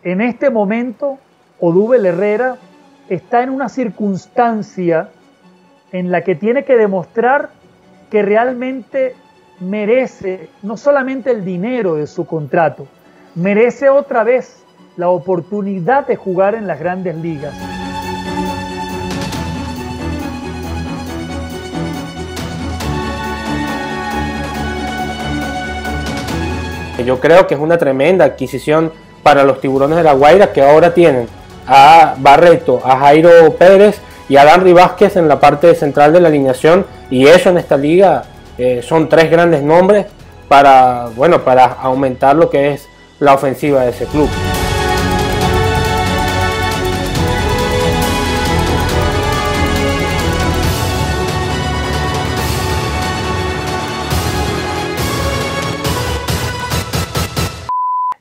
En este momento, Odúbel Herrera está en una circunstancia en la que tiene que demostrar que realmente merece no solamente el dinero de su contrato, merece otra vez la oportunidad de jugar en las grandes ligas. Yo creo que es una tremenda adquisición para los Tiburones de La Guaira, que ahora tienen a Barreto, a Jairo Pérez y a Danry Vázquez en la parte central de la alineación, y eso en esta liga son tres grandes nombres para aumentar lo que es la ofensiva de ese club.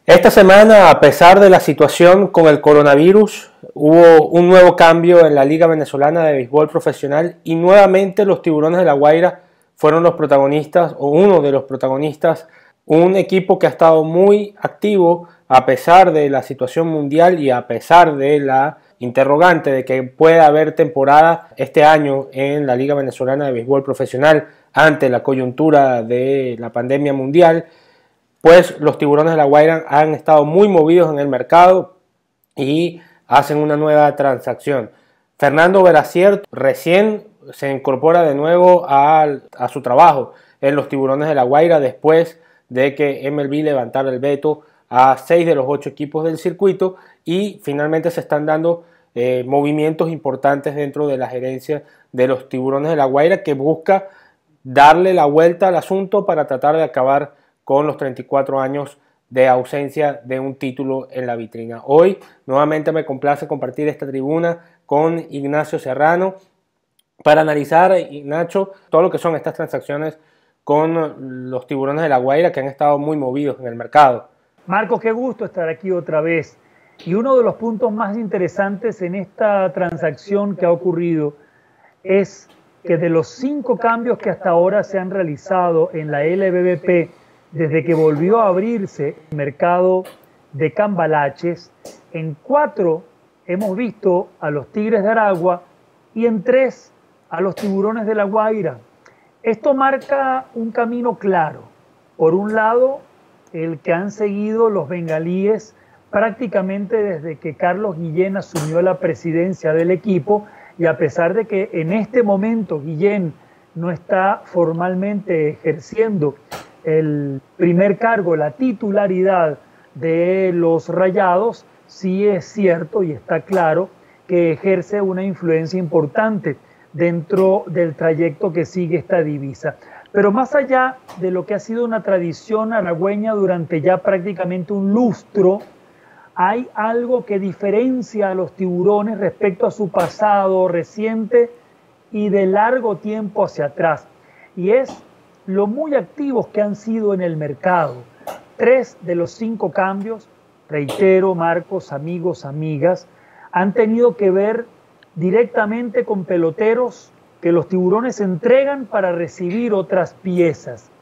Esta semana, a pesar de la situación con el coronavirus, hubo un nuevo cambio en la Liga Venezolana de Béisbol Profesional y nuevamente los Tiburones de La Guaira fueron los protagonistas, o uno de los protagonistas, un equipo que ha estado muy activo a pesar de la situación mundial y a pesar de la interrogante de que pueda haber temporada este año en la Liga Venezolana de Béisbol Profesional ante la coyuntura de la pandemia mundial. Pues los Tiburones de La Guaira han estado muy movidos en el mercado y hacen una nueva transacción. Fernando Veracier recién se incorpora de nuevo a su trabajo en los Tiburones de La Guaira después de que MLB levantara el veto a 6 de los 8 equipos del circuito, y finalmente se están dando movimientos importantes dentro de la gerencia de los Tiburones de La Guaira, que busca darle la vuelta al asunto para tratar de acabar con los 34 años de ausencia de un título en la vitrina. Hoy nuevamente me complace compartir esta tribuna con Ignacio Serrano para analizar, Ignacio, todo lo que son estas transacciones con los Tiburones de La Guaira, que han estado muy movidos en el mercado. Marcos, qué gusto estar aquí otra vez. Y uno de los puntos más interesantes en esta transacción que ha ocurrido es que de los 5 cambios que hasta ahora se han realizado en la LBBP, desde que volvió a abrirse el mercado de cambalaches, en 4 hemos visto a los Tigres de Aragua y en 3 a los Tiburones de La Guaira. Esto marca un camino claro. Por un lado, el que han seguido los bengalíes prácticamente desde que Carlos Guillén asumió la presidencia del equipo, y a pesar de que en este momento Guillén no está formalmente ejerciendo el primer cargo, la titularidad de los Rayados, sí es cierto y está claro que ejerce una influencia importante dentro del trayecto que sigue esta divisa. Pero más allá de lo que ha sido una tradición aragüeña durante ya prácticamente un lustro, hay algo que diferencia a los Tiburones respecto a su pasado reciente y de largo tiempo hacia atrás, y es lo muy activos que han sido en el mercado. 3 de los 5 cambios, reitero, Marcos, amigos, amigas, han tenido que ver directamente con peloteros que los Tiburones entregan para recibir otras piezas.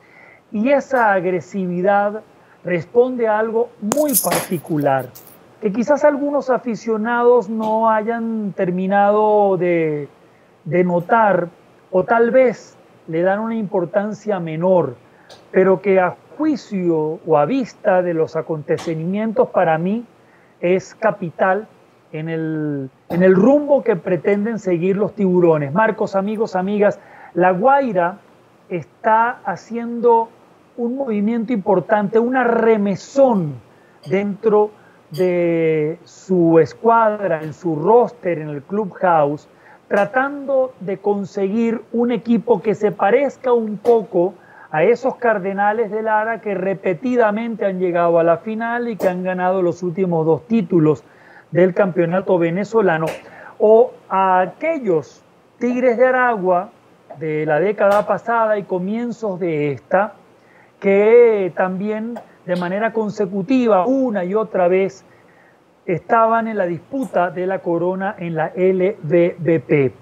Y esa agresividad responde a algo muy particular, que quizás algunos aficionados no hayan terminado de notar, o tal vez le dan una importancia menor, pero que a juicio o a vista de los acontecimientos para mí es capital en el rumbo que pretenden seguir los Tiburones. Marcos, amigos, amigas, La Guaira está haciendo un movimiento importante, una remesón dentro de su escuadra, en su roster, en el clubhouse, tratando de conseguir un equipo que se parezca un poco a esos Cardenales de Lara que repetidamente han llegado a la final y que han ganado los últimos 2 títulos del campeonato venezolano, o a aquellos Tigres de Aragua de la década pasada y comienzos de esta, que también de manera consecutiva, una y otra vez, estaban en la disputa de la corona en la LBBP.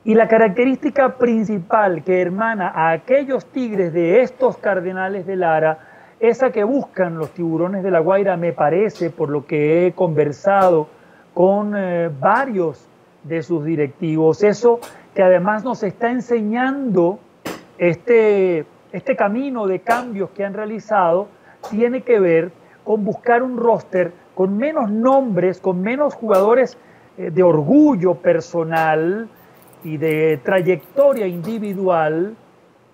Y la característica principal que hermana a aquellos Tigres de estos Cardenales de Lara esa que buscan los Tiburones de La Guaira, me parece, por lo que he conversado con varios de sus directivos, eso que además nos está enseñando este camino de cambios que han realizado, tiene que ver con buscar un roster con menos nombres, con menos jugadores de orgullo personal y de trayectoria individual,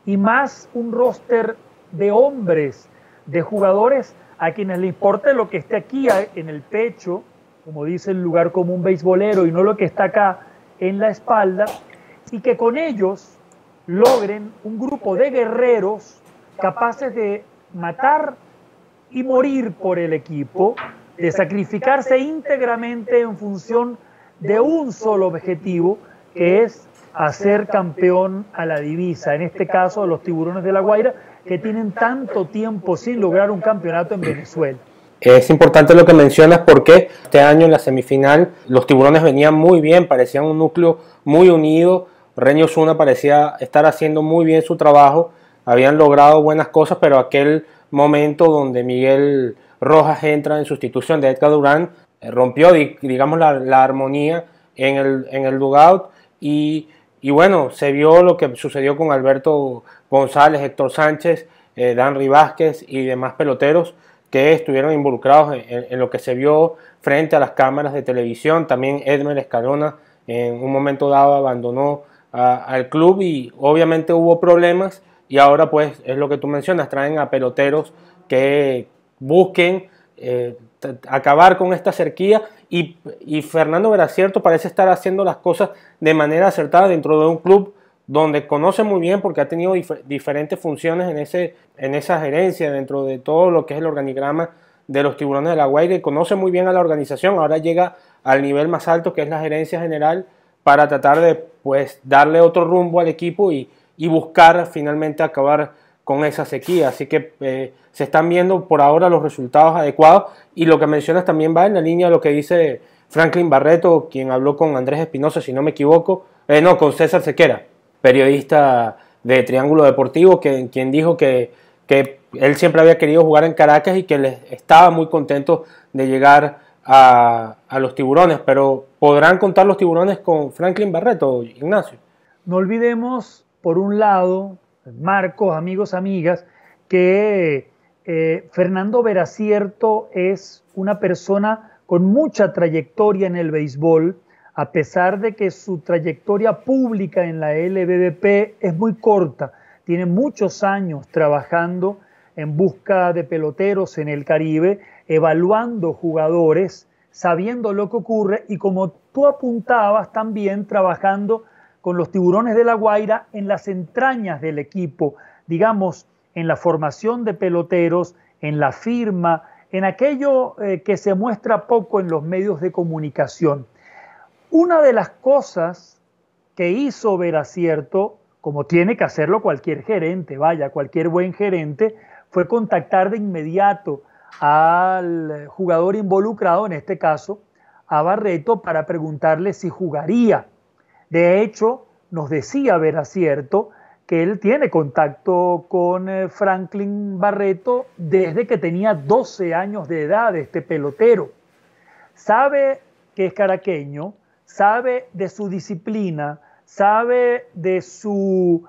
y más un roster de hombres, de jugadores a quienes le importa lo que esté aquí en el pecho, como dice el lugar común beisbolero, y no lo que está acá en la espalda, y que con ellos logren un grupo de guerreros capaces de matar y morir por el equipo, de sacrificarse íntegramente en función de un solo objetivo, que es hacer campeón a la divisa, en este caso los Tiburones de La Guaira, que tienen tanto tiempo sin lograr un campeonato en Venezuela. Es importante lo que mencionas porque este año en la semifinal los Tiburones venían muy bien, parecían un núcleo muy unido. Reño Osuna parecía estar haciendo muy bien su trabajo, habían logrado buenas cosas, pero aquel momento donde Miguel Rojas entra en sustitución de Edgar Durán rompió, digamos, la armonía en el dugout y bueno, se vio lo que sucedió con Alberto González, Héctor Sánchez, Danry Vázquez y demás peloteros que estuvieron involucrados en lo que se vio frente a las cámaras de televisión. También Edmer Escalona en un momento dado abandonó al club y obviamente hubo problemas, y ahora pues es lo que tú mencionas, traen a peloteros que busquen acabar con esta sequía, y Fernando Veracierto parece estar haciendo las cosas de manera acertada dentro de un club donde conoce muy bien, porque ha tenido diferentes funciones en esa gerencia, dentro de todo lo que es el organigrama de los Tiburones de La Guaira, y conoce muy bien a la organización. Ahora llega al nivel más alto, que es la gerencia general, para tratar de pues darle otro rumbo al equipo y buscar finalmente acabar con esa sequía. Así que se están viendo por ahora los resultados adecuados, y lo que mencionas también va en la línea de lo que dice Franklin Barreto, quien habló con Andrés Espinosa, si no me equivoco, con César Sequera, periodista de Triángulo Deportivo, quien dijo que él siempre había querido jugar en Caracas y que estaba muy contento de llegar a los Tiburones. Pero ¿podrán contar los Tiburones con Franklin Barreto, Ignacio? No olvidemos, por un lado, Marcos, amigos, amigas, que Fernando Veracierto es una persona con mucha trayectoria en el béisbol, a pesar de que su trayectoria pública en la LBBP es muy corta. Tiene muchos años trabajando en busca de peloteros en el Caribe, evaluando jugadores, sabiendo lo que ocurre, y como tú apuntabas, también trabajando con los Tiburones de La Guaira en las entrañas del equipo, digamos, en la formación de peloteros, en la firma, en aquello que se muestra poco en los medios de comunicación. Una de las cosas que hizo Veracierto, como tiene que hacerlo cualquier gerente, cualquier buen gerente, fue contactar de inmediato al jugador involucrado, en este caso a Barreto, para preguntarle si jugaría. De hecho, nos decía Veracierto que él tiene contacto con Franklin Barreto desde que tenía 12 años de edad, este pelotero. Sabe que es caraqueño, sabe de su disciplina, sabe de su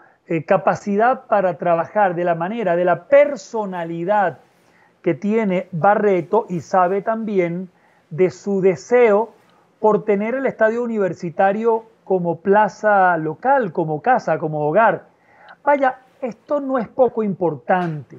capacidad para trabajar, de la manera, de la personalidad que tiene Barreto, y sabe también de su deseo por tener el estadio universitario como plaza local, como casa, como hogar. Esto no es poco importante.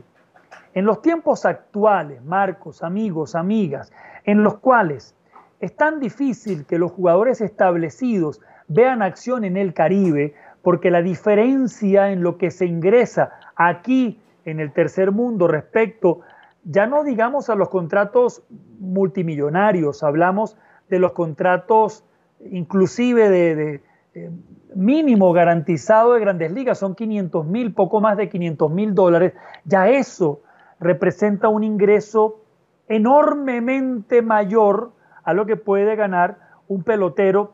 En los tiempos actuales, Marcos, amigos, amigas, en los cuales es tan difícil que los jugadores establecidos vean acción en el Caribe, porque la diferencia en lo que se ingresa aquí en el tercer mundo respecto, ya no digamos a los contratos multimillonarios, hablamos de los contratos inclusive de mínimo garantizado de Grandes Ligas, son 500,000, poco más de $500,000, ya eso representa un ingreso enormemente mayor a lo que puede ganar un pelotero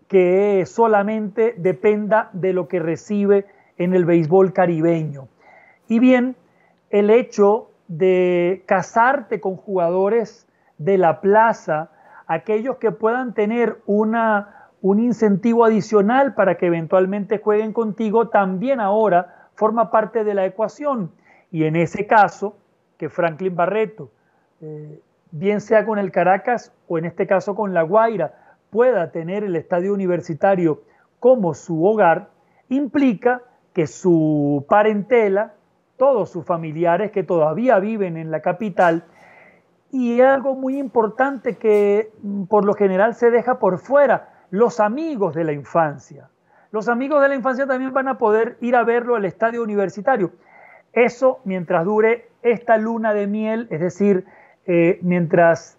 que solamente dependa de lo que recibe en el béisbol caribeño. Y bien, el hecho de casarte con jugadores de la plaza, aquellos que puedan tener un incentivo adicional para que eventualmente jueguen contigo, también ahora forma parte de la ecuación. Y en ese caso, que Franklin Barreto, bien sea con el Caracas o en este caso con La Guaira, pueda tener el estadio universitario como su hogar, implica que su parentela, todos sus familiares que todavía viven en la capital, y algo muy importante que por lo general se deja por fuera, los amigos de la infancia. Los amigos de la infancia también van a poder ir a verlo al estadio universitario. Eso mientras dure esta luna de miel, es decir, mientras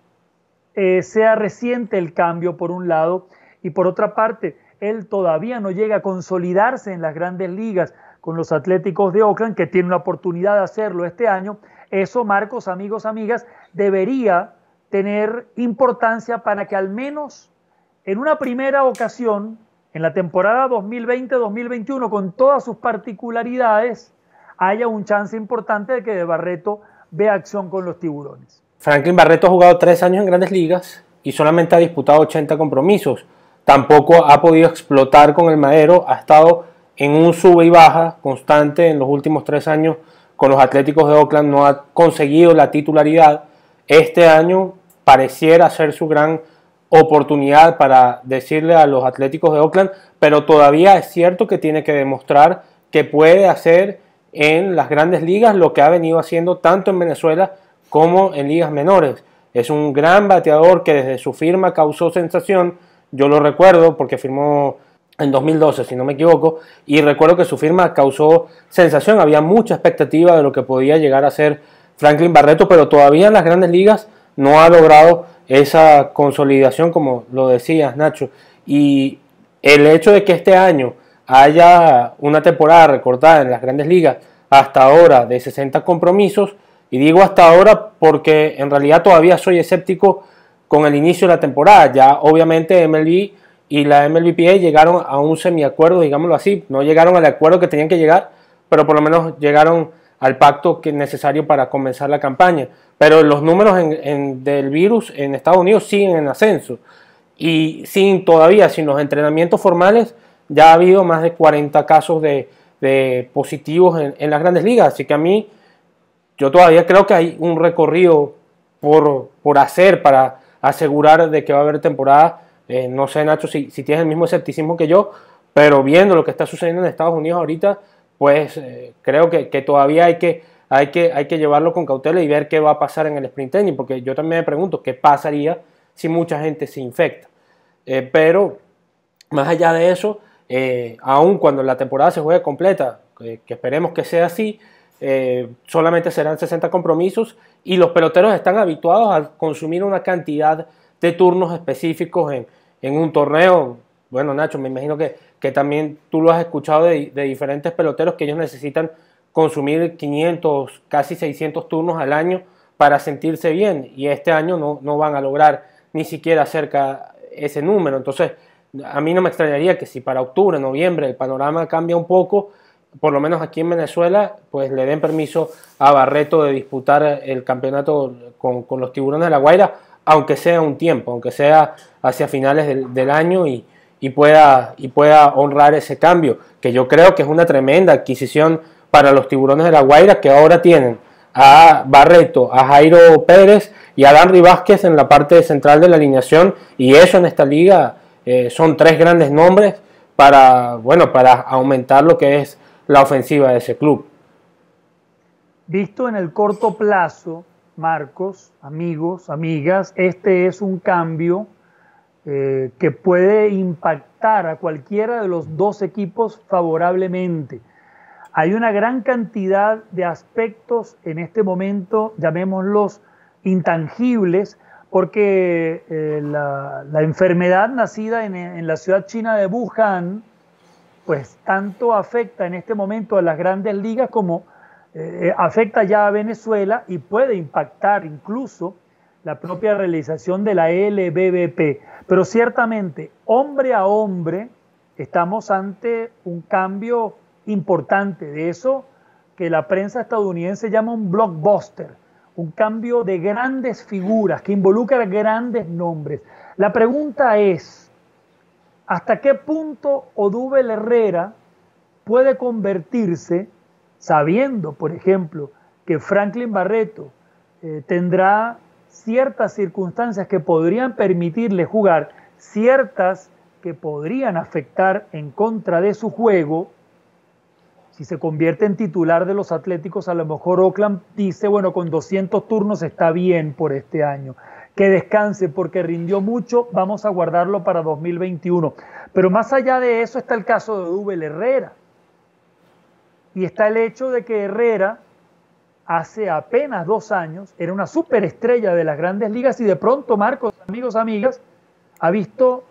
sea reciente el cambio por un lado, y por otra parte, él todavía no llega a consolidarse en las grandes ligas con los Atléticos de Oakland, que tiene una oportunidad de hacerlo este año. Eso, Marcos, amigos, amigas, debería tener importancia para que al menos en una primera ocasión, en la temporada 2020-2021, con todas sus particularidades, haya un chance importante de que De Barreto vea acción con los Tiburones. Franklin Barreto ha jugado 3 años en Grandes Ligas y solamente ha disputado 80 compromisos. Tampoco ha podido explotar con el Madero, ha estado en un sube y baja constante en los últimos 3 años con los Atléticos de Oakland, no ha conseguido la titularidad. Este año pareciera ser su gran oportunidad para decirle a los Atléticos de Oakland, pero todavía es cierto que tiene que demostrar que puede hacer en las Grandes Ligas lo que ha venido haciendo tanto en Venezuela como en ligas menores. Es un gran bateador que desde su firma causó sensación. Yo lo recuerdo porque firmó en 2012, si no me equivoco, y recuerdo que su firma causó sensación. Había mucha expectativa de lo que podía llegar a ser Franklin Barreto, pero todavía en las Grandes Ligas no ha logrado esa consolidación, como lo decías, Nacho. Y el hecho de que este año haya una temporada recortada en las Grandes Ligas hasta ahora de 60 compromisos, y digo hasta ahora porque en realidad todavía soy escéptico con el inicio de la temporada. Ya obviamente MLB y la MLBPA llegaron a un semiacuerdo, digámoslo así, no llegaron al acuerdo que tenían que llegar, pero por lo menos llegaron al pacto que es necesario para comenzar la campaña. Pero los números del virus en Estados Unidos siguen en ascenso, y sin los entrenamientos formales ya ha habido más de 40 casos de positivos en las Grandes Ligas, así que yo todavía creo que hay un recorrido por hacer para asegurar de que va a haber temporada. No sé, Nacho, si tienes el mismo escepticismo que yo, pero viendo lo que está sucediendo en Estados Unidos ahorita, pues creo que todavía hay que llevarlo con cautela y ver qué va a pasar en el sprint training, porque yo también me pregunto qué pasaría si mucha gente se infecta. Pero más allá de eso, aun cuando la temporada se juegue completa, que esperemos que sea así, solamente serán 60 compromisos y los peloteros están habituados a consumir una cantidad de turnos específicos en un torneo. Bueno, Nacho, me imagino que también tú lo has escuchado de diferentes peloteros, que ellos necesitan consumir 500, casi 600 turnos al año para sentirse bien, y este año no van a lograr ni siquiera cerca ese número. Entonces, a mí no me extrañaría que si para octubre, noviembre el panorama cambia un poco, por lo menos aquí en Venezuela, pues le den permiso a Barreto de disputar el campeonato con los Tiburones de La Guaira, aunque sea un tiempo, aunque sea hacia finales del año, y pueda honrar ese cambio, que yo creo que es una tremenda adquisición para los Tiburones de La Guaira, que ahora tienen a Barreto, a Jairo Pérez y a Danry Vázquez en la parte central de la alineación, y eso en esta liga son 3 grandes nombres para aumentar lo que es la ofensiva de ese club. Visto en el corto plazo, Marcos, amigos, amigas, este es un cambio que puede impactar a cualquiera de los 2 equipos favorablemente. Hay una gran cantidad de aspectos en este momento, llamémoslos intangibles, porque la enfermedad nacida en la ciudad china de Wuhan, pues tanto afecta en este momento a las grandes ligas como afecta ya a Venezuela, y puede impactar incluso la propia realización de la LBBP. Pero ciertamente, hombre a hombre, estamos ante un cambio importante, de eso que la prensa estadounidense llama un blockbuster. un cambio de grandes figuras que involucra grandes nombres. La pregunta es, ¿hasta qué punto Odúbel Herrera puede convertirse, sabiendo, por ejemplo, que Franklin Barreto tendrá ciertas circunstancias que podrían permitirle jugar, ciertas que podrían afectar en contra de su juego? Si se convierte en titular de los Atléticos, a lo mejor Oakland dice, bueno, con 200 turnos está bien por este año, que descanse porque rindió mucho, vamos a guardarlo para 2021. Pero más allá de eso está el caso de Odúbel Herrera. Y está el hecho de que Herrera, hace apenas 2 años, era una superestrella de las grandes ligas y de pronto, Marcos, amigos, amigas, ha visto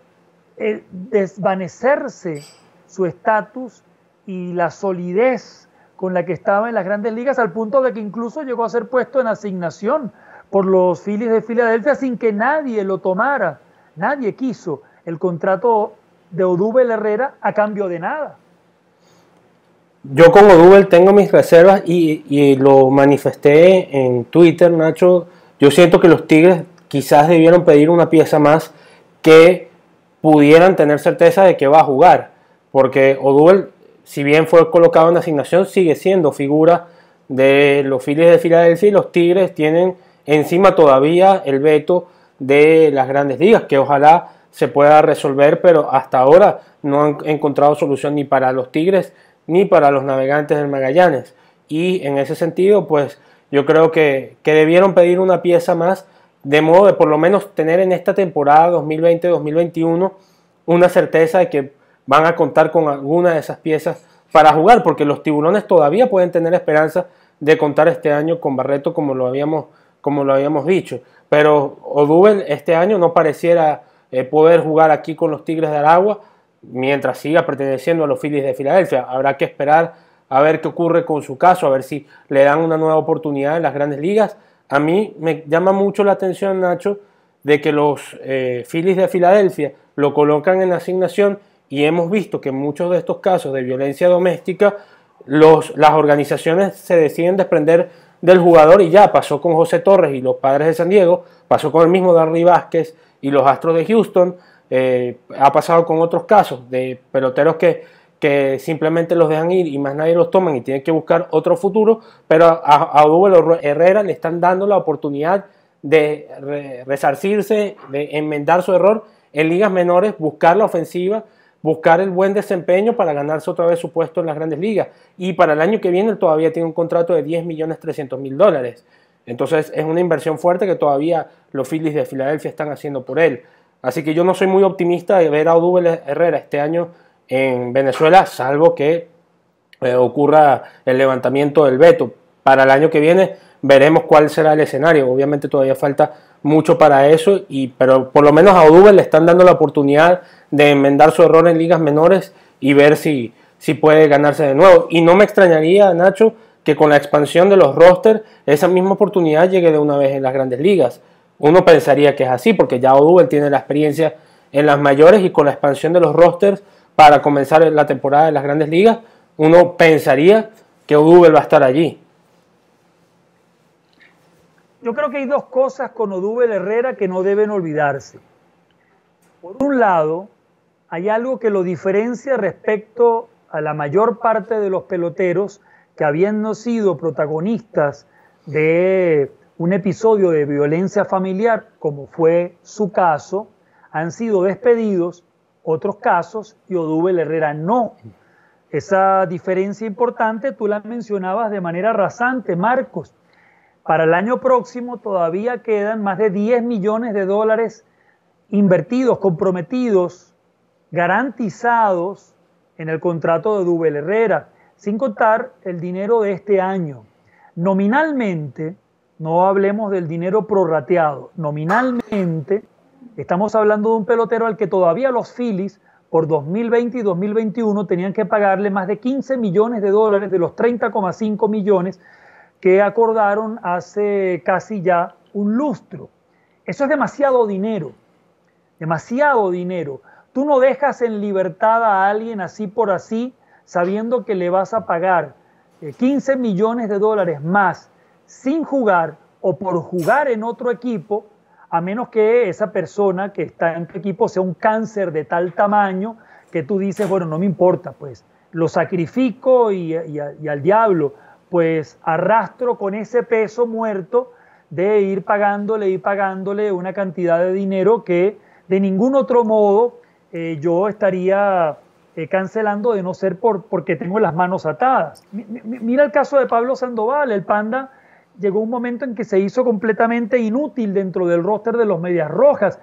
desvanecerse su estatus y la solidez con la que estaba en las grandes ligas, al punto de que incluso llegó a ser puesto en asignación por los Phillies de Filadelfia sin que nadie lo tomara. Nadie quiso el contrato de Odúbel Herrera a cambio de nada. Yo con Odúbel tengo mis reservas y lo manifesté en Twitter, Nacho. Yo siento que los Tigres quizás debieron pedir una pieza más que pudieran tener certeza de que va a jugar, porque Odúbel, si bien fue colocado en asignación, sigue siendo figura de los Phillies de Filadelfia y los Tigres tienen encima todavía el veto de las grandes ligas, que ojalá se pueda resolver, pero hasta ahora no han encontrado solución ni para los Tigres ni para los Navegantes del Magallanes. Y en ese sentido, pues yo creo que debieron pedir una pieza más, de modo de por lo menos tener en esta temporada 2020-2021 una certeza de que van a contar con alguna de esas piezas para jugar, porque los Tiburones todavía pueden tener esperanza de contar este año con Barreto, como lo habíamos dicho. Pero Odúbel este año no pareciera poder jugar aquí con los Tigres de Aragua, mientras siga perteneciendo a los Phillies de Filadelfia. Habrá que esperar a ver qué ocurre con su caso, a ver si le dan una nueva oportunidad en las grandes ligas. A mí me llama mucho la atención, Nacho, de que los Phillies de Filadelfia lo colocan en asignación y hemos visto que en muchos de estos casos de violencia doméstica las organizaciones se deciden desprender del jugador, y ya pasó con José Torres y los Padres de San Diego, pasó con el mismo Darry Vázquez y los Astros de Houston. Ha pasado con otros casos de peloteros que simplemente los dejan ir y más nadie los toman y tienen que buscar otro futuro, pero a Odúbel Herrera le están dando la oportunidad de resarcirse, de enmendar su error en ligas menores, buscar la ofensiva, buscar el buen desempeño para ganarse otra vez su puesto en las grandes ligas. Y para el año que viene él todavía tiene un contrato de $10.300.000. Entonces es una inversión fuerte que todavía los Phillies de Filadelfia están haciendo por él. Así que yo no soy muy optimista de ver a Odúbel Herrera este año en Venezuela, salvo que ocurra el levantamiento del veto. Para el año que viene veremos cuál será el escenario. Obviamente todavía falta mucho para eso, pero por lo menos a Odúbel le están dando la oportunidad de enmendar su error en ligas menores y ver si puede ganarse de nuevo. Y no me extrañaría, Nacho, que con la expansión de los rosters esa misma oportunidad llegue de una vez en las grandes ligas. Uno pensaría que es así, porque ya Odúbel tiene la experiencia en las mayores y con la expansión de los rosters para comenzar la temporada de las grandes ligas, uno pensaría que Odúbel va a estar allí. Yo creo que hay dos cosas con Odúbel Herrera que no deben olvidarse. Por un lado, hay algo que lo diferencia respecto a la mayor parte de los peloteros que, habiendo sido protagonistas de un episodio de violencia familiar, como fue su caso, han sido despedidos, otros casos, y Odúbel Herrera no. Esa diferencia importante tú la mencionabas de manera rasante, Marcos. Para el año próximo todavía quedan más de $10 millones invertidos, comprometidos, garantizados en el contrato de Odúbel Herrera, sin contar el dinero de este año. Nominalmente, no hablemos del dinero prorrateado, nominalmente estamos hablando de un pelotero al que todavía los Phillies por 2020 y 2021 tenían que pagarle más de $15 millones de los 30,5 millones que acordaron hace casi ya un lustro. Eso es demasiado dinero, demasiado dinero. Tú no dejas en libertad a alguien así por así, sabiendo que le vas a pagar $15 millones más sin jugar o por jugar en otro equipo, a menos que esa persona que está en tu equipo sea un cáncer de tal tamaño que tú dices, bueno, no me importa, pues lo sacrifico y al diablo, pues arrastro con ese peso muerto de ir pagándole una cantidad de dinero que de ningún otro modo yo estaría cancelando, de no ser porque tengo las manos atadas. Mira el caso de Pablo Sandoval. El Panda llegó un momento en que se hizo completamente inútil dentro del roster de los Medias Rojas.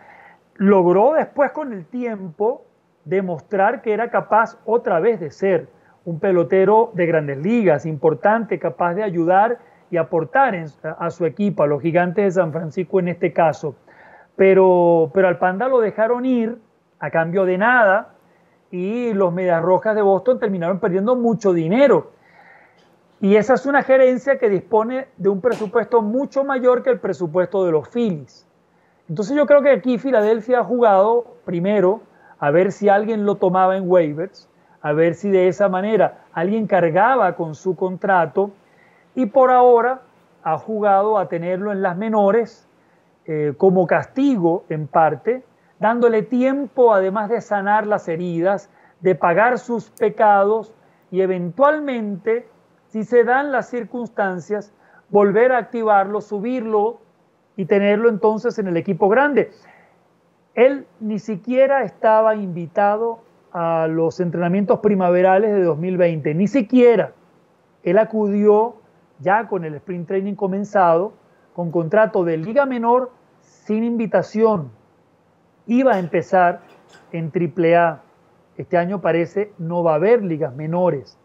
Logró después, con el tiempo, demostrar que era capaz otra vez de ser un pelotero de Grandes Ligas, importante, capaz de ayudar y aportar a su equipo, a los Gigantes de San Francisco en este caso. Pero al Panda lo dejaron ir a cambio de nada y los Medias Rojas de Boston terminaron perdiendo mucho dinero. Y esa es una gerencia que dispone de un presupuesto mucho mayor que el presupuesto de los Phillies. Entonces yo creo que aquí Filadelfia ha jugado primero a ver si alguien lo tomaba en waivers, a ver si de esa manera alguien cargaba con su contrato, y por ahora ha jugado a tenerlo en las menores como castigo en parte, dándole tiempo además de sanar las heridas, de pagar sus pecados y eventualmente, si se dan las circunstancias, volver a activarlo, subirlo y tenerlo entonces en el equipo grande. Él ni siquiera estaba invitado a los entrenamientos primaverales de 2020, ni siquiera. Él acudió ya con el sprint training comenzado, con contrato de liga menor sin invitación. Iba a empezar en AAA. Este año parece no va a haber ligas menores.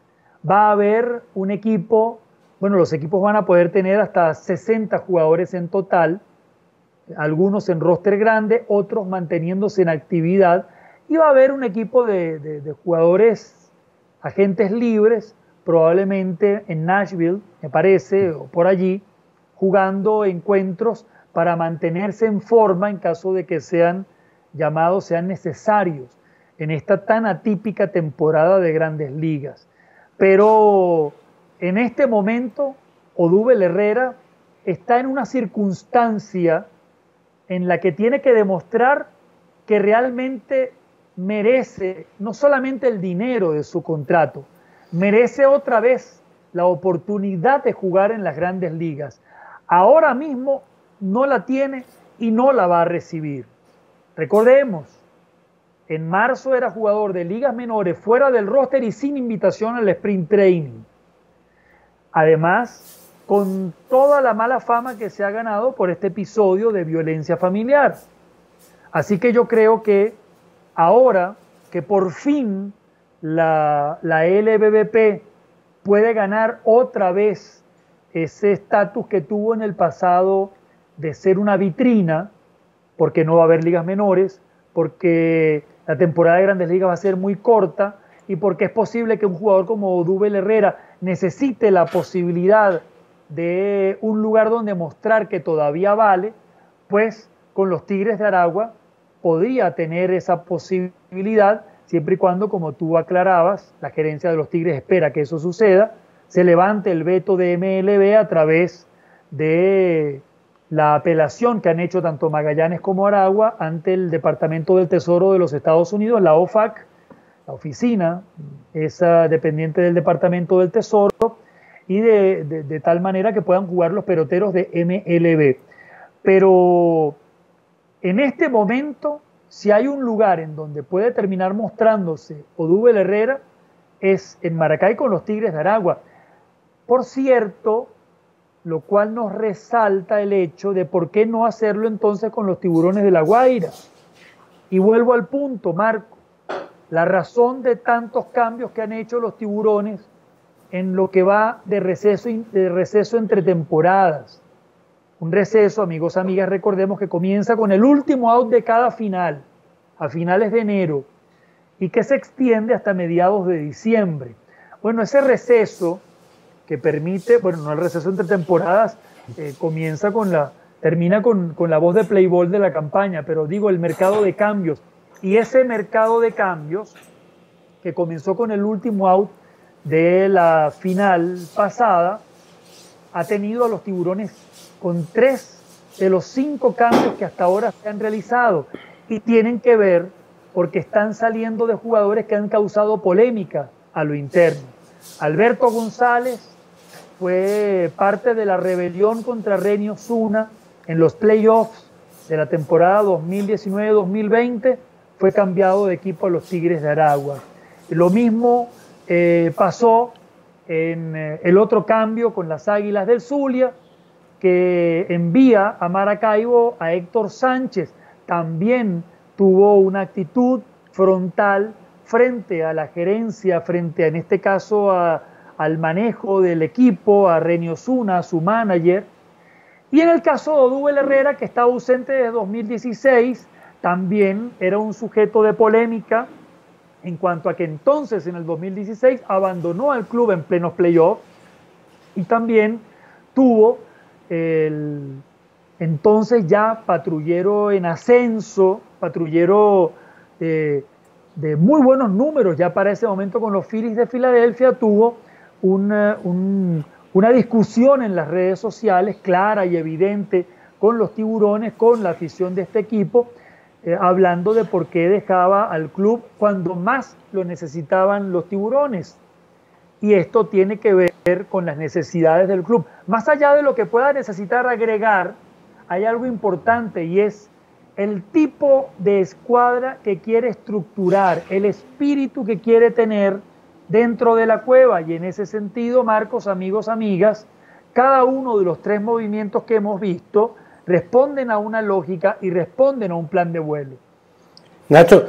Va a haber un equipo, bueno, los equipos van a poder tener hasta 60 jugadores en total, algunos en roster grande, otros manteniéndose en actividad, y va a haber un equipo de jugadores, agentes libres, probablemente en Nashville, me parece, o por allí, jugando encuentros para mantenerse en forma en caso de que sean llamados, sean necesarios en esta tan atípica temporada de Grandes Ligas. Pero en este momento, Odubel Herrera está en una circunstancia en la que tiene que demostrar que realmente merece no solamente el dinero de su contrato, merece otra vez la oportunidad de jugar en las Grandes Ligas. Ahora mismo no la tiene y no la va a recibir. Recordemos, en marzo era jugador de ligas menores fuera del roster y sin invitación al sprint training. Además, con toda la mala fama que se ha ganado por este episodio de violencia familiar. Así que yo creo que ahora que por fin la LBBP puede ganar otra vez ese estatus que tuvo en el pasado de ser una vitrina, porque no va a haber ligas menores, porque la temporada de Grandes Ligas va a ser muy corta y porque es posible que un jugador como Odubel Herrera necesite la posibilidad de un lugar donde mostrar que todavía vale, pues con los Tigres de Aragua podría tener esa posibilidad, siempre y cuando, como tú aclarabas, la gerencia de los Tigres espera que eso suceda, se levante el veto de MLB a través de la apelación que han hecho tanto Magallanes como Aragua ante el Departamento del Tesoro de los Estados Unidos, la OFAC, la oficina, esa dependiente del Departamento del Tesoro, y de tal manera que puedan jugar los peloteros de MLB. Pero en este momento, si hay un lugar en donde puede terminar mostrándose Odubel Herrera, es en Maracay con los Tigres de Aragua. Por cierto, lo cual nos resalta el hecho de por qué no hacerlo entonces con los Tiburones de La Guaira. Y vuelvo al punto, Marco, la razón de tantos cambios que han hecho los Tiburones en lo que va de receso entre temporadas. Un receso, amigos, amigas, recordemos que comienza con el último out de cada final, a finales de enero, y que se extiende hasta mediados de diciembre. Bueno, ese receso que permite, bueno, no el receso entre temporadas, termina con la voz de play ball de la campaña, pero digo, el mercado de cambios. Y ese mercado de cambios, que comenzó con el último out de la final pasada, ha tenido a los Tiburones con 3 de los 5 cambios que hasta ahora se han realizado, y tienen que ver porque están saliendo de jugadores que han causado polémica a lo interno. Alberto González fue parte de la rebelión contra Renny Osuna en los playoffs de la temporada 2019-2020, fue cambiado de equipo a los Tigres de Aragua. Lo mismo pasó en el otro cambio con las Águilas del Zulia, que envía a Maracaibo a Héctor Sánchez. También tuvo una actitud frontal frente a la gerencia, frente a, en este caso al manejo del equipo, a Renny Osuna, a su manager. Y en el caso de Odubel Herrera, que está ausente desde 2016, también era un sujeto de polémica en cuanto a que entonces en el 2016 abandonó al club en plenos playoffs y también tuvo el entonces ya patrullero en ascenso, patrullero de muy buenos números ya para ese momento con los Phillies de Filadelfia, tuvo una discusión en las redes sociales clara y evidente con los Tiburones, con la afición de este equipo, hablando de por qué dejaba al club cuando más lo necesitaban los Tiburones. Y esto tiene que ver con las necesidades del club. Más allá de lo que pueda necesitar agregar, hay algo importante y es el tipo de escuadra que quiere estructurar, el espíritu que quiere tener dentro de la cueva. Y en ese sentido, Marcos, amigos, amigas, cada uno de los 3 movimientos que hemos visto responden a una lógica y responden a un plan de vuelo. Nacho,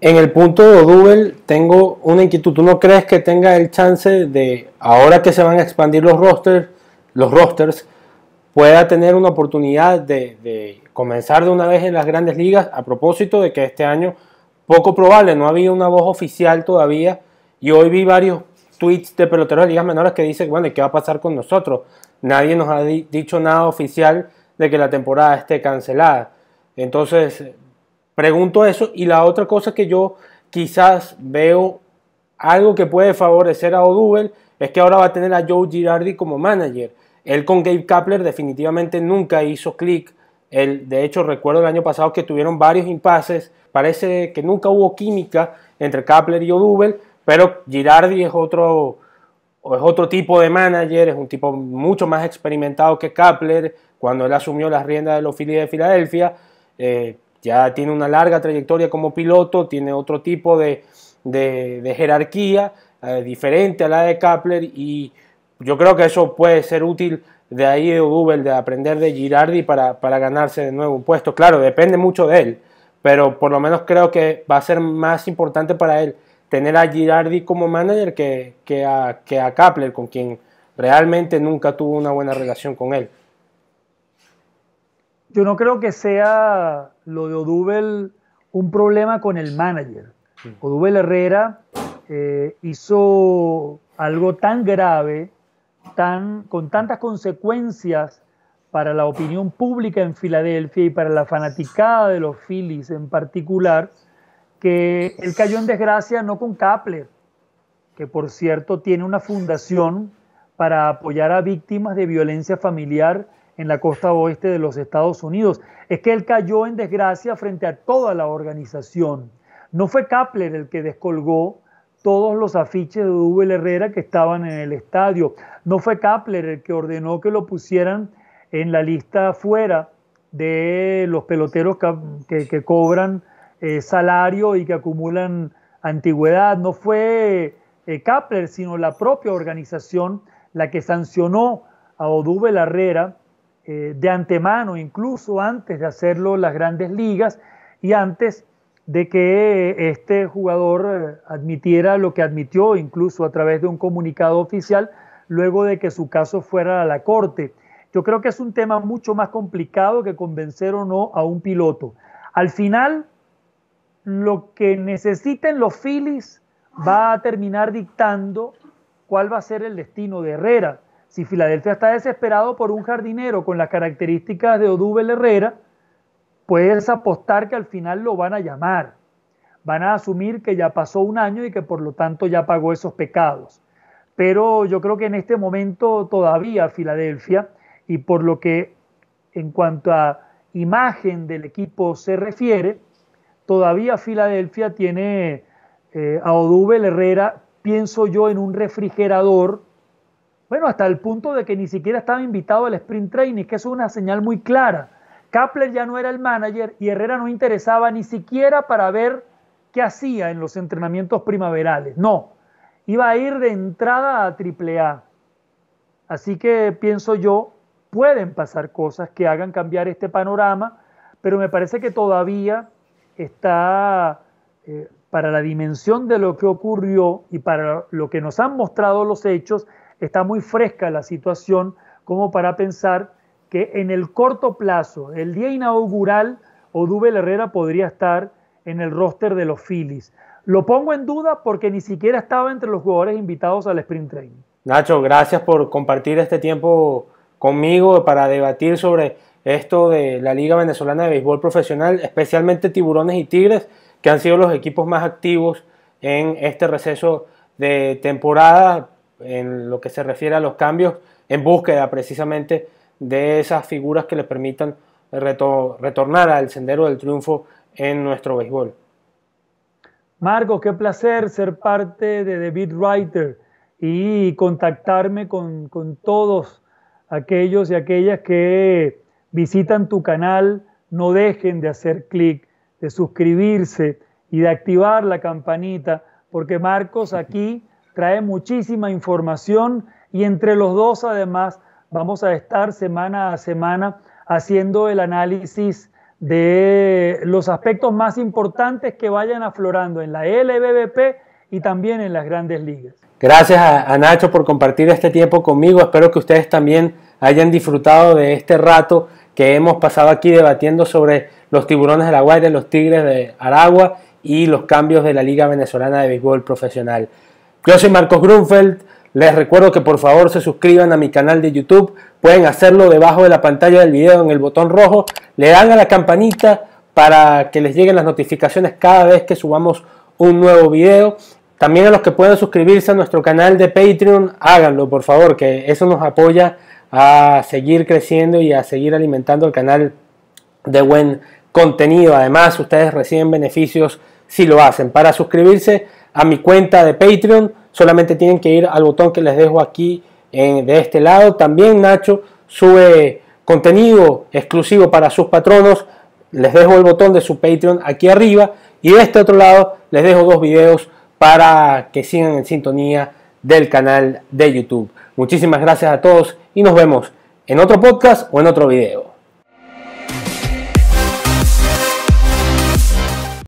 en el punto de Odubel tengo una inquietud. ¿Tú no crees que tenga el chance de, ahora que se van a expandir los rosters, pueda tener una oportunidad de comenzar de una vez en las grandes ligas? A propósito de que este año, poco probable, no había una voz oficial todavía, y hoy vi varios tweets de peloteros de ligas menores que dicen, bueno, ¿y qué va a pasar con nosotros? Nadie nos ha dicho nada oficial de que la temporada esté cancelada. Entonces, pregunto eso. Y la otra cosa que yo quizás veo algo que puede favorecer a Odubel es que ahora va a tener a Joe Girardi como manager. Él con Gabe Kapler definitivamente nunca hizo clic. De hecho, recuerdo el año pasado que tuvieron varios impases. Parece que nunca hubo química entre Kapler y Odubel, pero Girardi es otro tipo de manager, es un tipo mucho más experimentado que Kapler. Cuando él asumió las riendas de los Phillies de Filadelfia, ya tiene una larga trayectoria como piloto, tiene otro tipo de jerarquía, diferente a la de Kapler, y yo creo que eso puede ser útil de ahí de Odubel, de aprender de Girardi para ganarse de nuevo un puesto. Claro, depende mucho de él, pero por lo menos creo que va a ser más importante para él tener a Girardi como manager que a Kapler, con quien realmente nunca tuvo una buena relación con él. Yo no creo que sea lo de Odubel un problema con el manager. Odubel Herrera hizo algo tan grave, con tantas consecuencias para la opinión pública en Filadelfia y para la fanaticada de los Phillies en particular, que él cayó en desgracia no con Kapler, que por cierto tiene una fundación para apoyar a víctimas de violencia familiar en la costa oeste de los Estados Unidos. Es que él cayó en desgracia frente a toda la organización. No fue Kapler el que descolgó todos los afiches de Odubel Herrera que estaban en el estadio. No fue Kapler el que ordenó que lo pusieran en la lista fuera de los peloteros que cobran salario y que acumulan antigüedad. No fue Kapler, sino la propia organización la que sancionó a Odubel Herrera de antemano, incluso antes de hacerlo las grandes ligas y antes de que este jugador admitiera lo que admitió, incluso a través de un comunicado oficial, luego de que su caso fuera a la corte. Yo creo que es un tema mucho más complicado que convencer o no a un piloto. Al final, lo que necesiten los Phillies va a terminar dictando cuál va a ser el destino de Herrera. Si Filadelfia está desesperado por un jardinero con las características de Odubel Herrera, puedes apostar que al final lo van a llamar. Van a asumir que ya pasó un año y que por lo tanto ya pagó esos pecados. Pero yo creo que en este momento todavía Filadelfia, y por lo que en cuanto a imagen del equipo se refiere, todavía Filadelfia tiene a Odubel Herrera, pienso yo, en un refrigerador, bueno, hasta el punto de que ni siquiera estaba invitado al sprint training, que eso es una señal muy clara. Kapler ya no era el manager y Herrera no interesaba ni siquiera para ver qué hacía en los entrenamientos primaverales. No, iba a ir de entrada a AAA. Así que pienso yo, pueden pasar cosas que hagan cambiar este panorama, pero me parece que todavía está, para la dimensión de lo que ocurrió y para lo que nos han mostrado los hechos, está muy fresca la situación como para pensar que en el corto plazo, el día inaugural, Odubel Herrera podría estar en el roster de los Phillies. Lo pongo en duda porque ni siquiera estaba entre los jugadores invitados al sprint training. Nacho, gracias por compartir este tiempo conmigo para debatir sobre esto de la Liga Venezolana de Béisbol Profesional, especialmente Tiburones y Tigres, que han sido los equipos más activos en este receso de temporada en lo que se refiere a los cambios, en búsqueda precisamente de esas figuras que le permitan retornar al sendero del triunfo en nuestro béisbol. Marcos, qué placer ser parte de The Beat Writer y contactarme con todos aquellos y aquellas que visitan tu canal. No dejen de hacer clic, de suscribirse y de activar la campanita, porque Marcos aquí trae muchísima información y entre los dos además vamos a estar semana a semana haciendo el análisis de los aspectos más importantes que vayan aflorando en la LBBP y también en las grandes ligas. Gracias a Nacho por compartir este tiempo conmigo. Espero que ustedes también hayan disfrutado de este rato que hemos pasado aquí debatiendo sobre los Tiburones de La Guaira, los Tigres de Aragua y los cambios de la Liga Venezolana de Béisbol Profesional. Yo soy Marcos Grunfeld. Les recuerdo que por favor se suscriban a mi canal de YouTube. Pueden hacerlo debajo de la pantalla del video en el botón rojo. Le dan a la campanita para que les lleguen las notificaciones cada vez que subamos un nuevo video. También a los que puedan suscribirse a nuestro canal de Patreon, háganlo por favor, que eso nos apoya a seguir creciendo y a seguir alimentando el canal de buen contenido. Además, ustedes reciben beneficios si lo hacen. Para suscribirse a mi cuenta de Patreon, solamente tienen que ir al botón que les dejo aquí de este lado. También Nacho sube contenido exclusivo para sus patronos. Les dejo el botón de su Patreon aquí arriba. Y de este otro lado les dejo dos videos para que sigan en sintonía del canal de YouTube. Muchísimas gracias a todos y nos vemos en otro podcast o en otro video.